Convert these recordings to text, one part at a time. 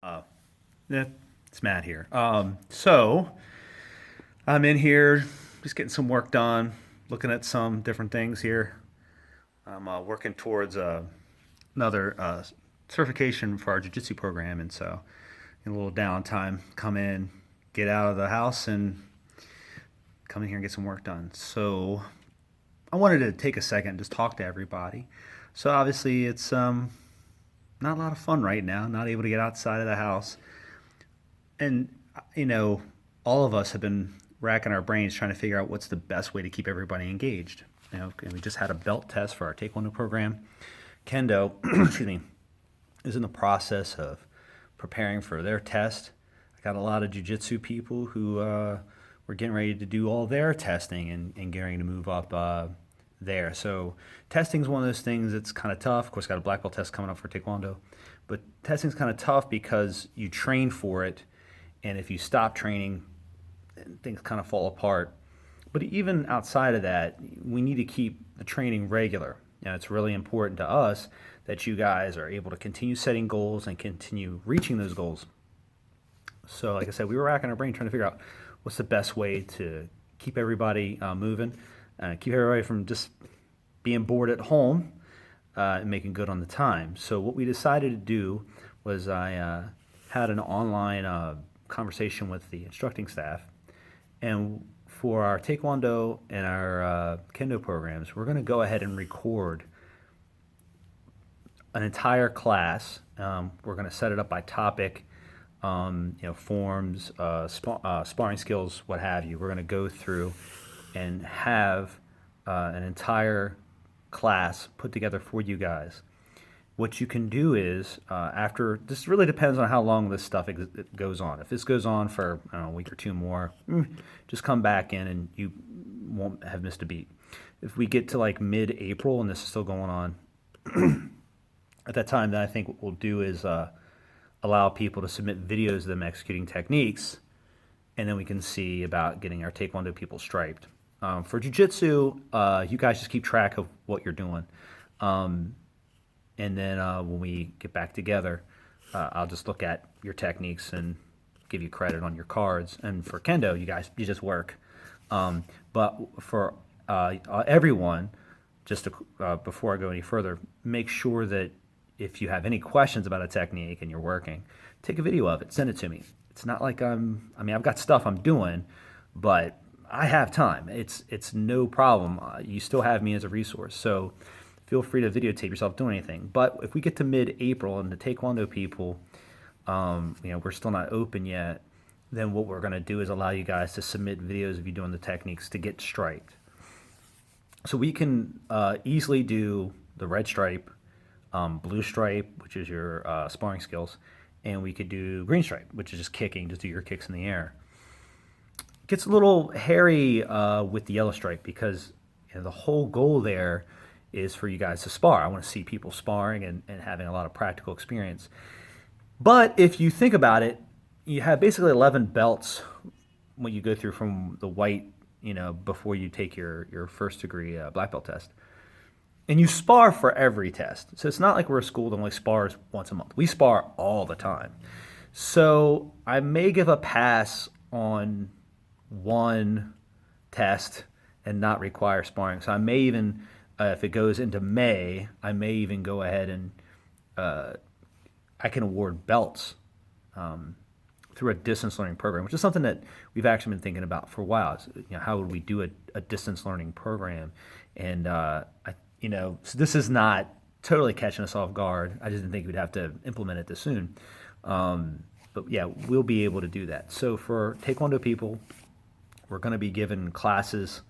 Uh, yeah, it's Matt here. So I'm in here just getting some work done, looking at some different things here. I'm working towards another certification for our jiu-jitsu program, and so in a little downtime, come in, get out of the house, and come in here and get some work done. So I wanted to take a second and just talk to everybody. So obviously it's not a lot of fun right now, not able to get outside of the house. And you know, all of us have been racking our brains trying to figure out what's the best way to keep everybody engaged. And we just had a belt test for our Taekwondo program. Kendo, excuse me, is in the process of preparing for their test. I got a lot of jujitsu people who were getting ready to do all their testing and getting ready to move up there. So testing is one of those things that's kind of tough. Of course, got a black belt test coming up for Taekwondo, but testing is kind of tough because you train for it, and if you stop training, things kind of fall apart. But even outside of that, we need to keep the training regular. It's really important to us that you guys are able to continue setting goals and continue reaching those goals. So, like I said, we were racking our brain trying to figure out what's the best way to keep everybody moving, keep everybody from just being bored at home and making good on the time. So, what we decided to do was I had an online conversation with the instructing staff, and for our Taekwondo and our Kendo programs, we're going to go ahead and record an entire class. We're going to set it up by topic, forms, sparring skills, what have you. We're going to go through and have an entire class put together for you guys. What you can do is, after this really depends on how long this stuff goes on. If this goes on for a week or two more, just come back in and you won't have missed a beat. If we get to like mid-April and this is still going on, at that time, then I think what we'll do is allow people to submit videos of them executing techniques, and then we can see about getting our Taekwondo people striped. For Jiu-Jitsu, you guys just keep track of what you're doing. And then when we get back together, I'll just look at your techniques and give you credit on your cards. And for Kendo, you just work. But for everyone, just before I go any further, make sure that if you have any questions about a technique and you're working, take a video of it, send it to me. It's not like I've got stuff I'm doing, but I have time. It's no problem. You still have me as a resource. So feel free to videotape yourself doing anything. But if we get to mid-April and the Taekwondo people, we're still not open yet, then what we're going to do is allow you guys to submit videos of you doing the techniques to get striped. So we can easily do the red stripe, blue stripe, which is your sparring skills, and we could do green stripe, which is just kicking, just do your kicks in the air. It gets a little hairy with the yellow stripe because the whole goal there is for you guys to spar. I want to see people sparring and having a lot of practical experience. But if you think about it, you have basically 11 belts when you go through from the white, before you take your first degree black belt test. And you spar for every test. So it's not like we're a school that only spars once a month. We spar all the time. So I may give a pass on one test and not require sparring. So I may even, if it goes into May, I may even go ahead and I can award belts through a distance learning program, which is something that we've actually been thinking about for a while. How would we do a distance learning program? And so this is not totally catching us off guard. I just didn't think we'd have to implement it this soon. But yeah, we'll be able to do that. So for Taekwondo people, we're going to be given classes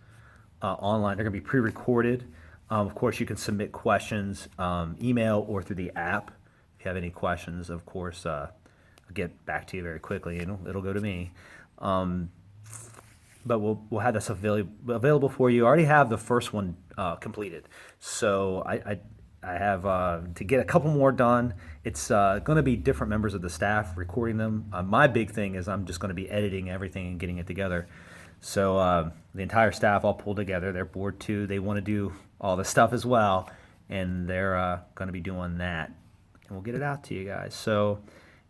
online. They're going to be pre-recorded. Of course, you can submit questions, email or through the app. If you have any questions, of course, I'll get back to you very quickly. It'll go to me. But we'll have this available for you. I already have the first one completed. So I have to get a couple more done. It's going to be different members of the staff recording them. My big thing is I'm just going to be editing everything and getting it together. So the entire staff all pulled together. They're bored too. They want to do all the stuff as well, and they're going to be doing that. And we'll get it out to you guys. So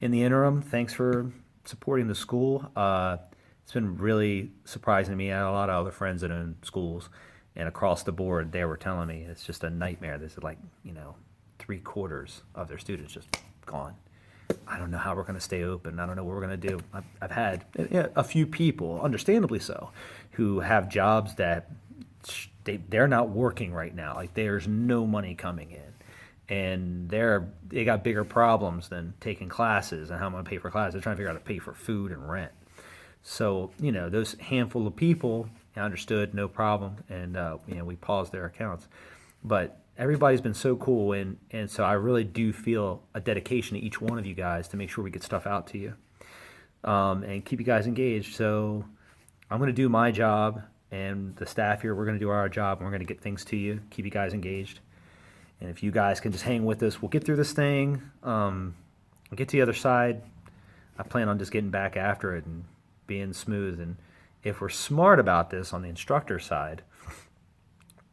in the interim, thanks for supporting the school. It's been really surprising to me. I had a lot of other friends that own schools, and across the board, they were telling me it's just a nightmare. This is like, 3/4 of their students just gone. I don't know how we're going to stay open. I don't know what we're going to do. I've had a few people, understandably so, who have jobs that they're not working right now. Like there's no money coming in, and they got bigger problems than taking classes and how I'm going to pay for classes. They're trying to figure out how to pay for food and rent. So those handful of people understood, no problem, and we paused their accounts. But everybody's been so cool, and so I really do feel a dedication to each one of you guys to make sure we get stuff out to you, and keep you guys engaged. So I'm going to do my job, and the staff here, we're going to do our job, and we're going to get things to you, keep you guys engaged. And if you guys can just hang with us, we'll get through this thing. We'll get to the other side. I plan on just getting back after it and being smooth. And if we're smart about this on the instructor side,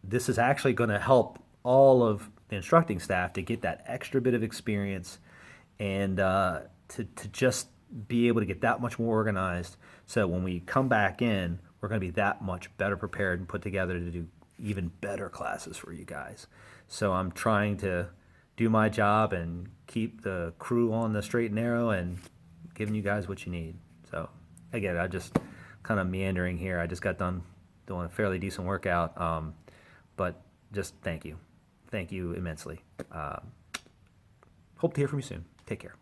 this is actually going to help all of the instructing staff to get that extra bit of experience and to just be able to get that much more organized. So when we come back in, we're going to be that much better prepared and put together to do even better classes for you guys. So I'm trying to do my job and keep the crew on the straight and narrow and giving you guys what you need. So again, I just kind of meandering here. I just got done doing a fairly decent workout, but just thank you immensely. Hope to hear from you soon. Take care.